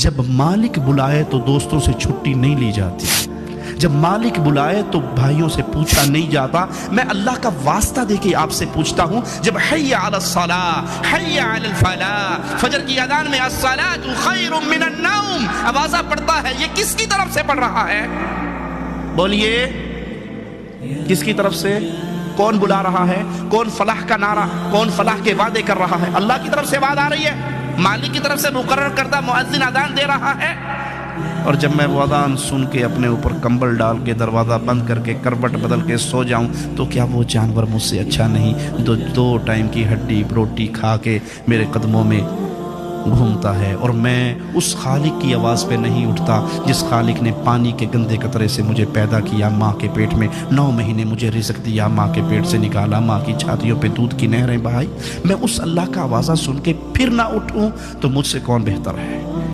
जब मालिक बुलाए तो दोस्तों से छुट्टी नहीं ली जाती, जब मालिक बुलाए तो भाइयों से पूछा नहीं जाता। मैं अल्लाह का वास्ता देके आपसे पूछता हूं, जब हय्या अलस सलाह हय्या अलल फलाह, फजर की अजान में अस्सलातु खैरुम मिनन नौम आवाज़ा पड़ता है, ये किसकी तरफ से पढ़ रहा है? बोलिए, किसकी तरफ से? कौन बुला रहा है? कौन फलाह का नारा, कौन फलाह के वादे कर रहा है? अल्लाह की तरफ से आवाज़ आ रही है, मालिक की तरफ से मुकर्रर करदा मुअज्जिन अजान दे रहा है। और जब मैं वो अजान सुन के अपने ऊपर कंबल डाल के दरवाज़ा बंद करके करवट बदल के सो जाऊं, तो क्या वो जानवर मुझसे अच्छा नहीं जो 2 टाइम की हड्डी रोटी खा के मेरे कदमों में घूमता है? और मैं उस खालिक की आवाज़ पे नहीं उठता जिस खालिक ने पानी के गंदे कतरे से मुझे पैदा किया, माँ के पेट में 9 महीने मुझे रिज़्क दिया, माँ के पेट से निकाला, माँ की छातियों पे दूध की नहरें बहाई। मैं उस अल्लाह का आवाज़ा सुन के फिर ना उठूं तो मुझसे कौन बेहतर है?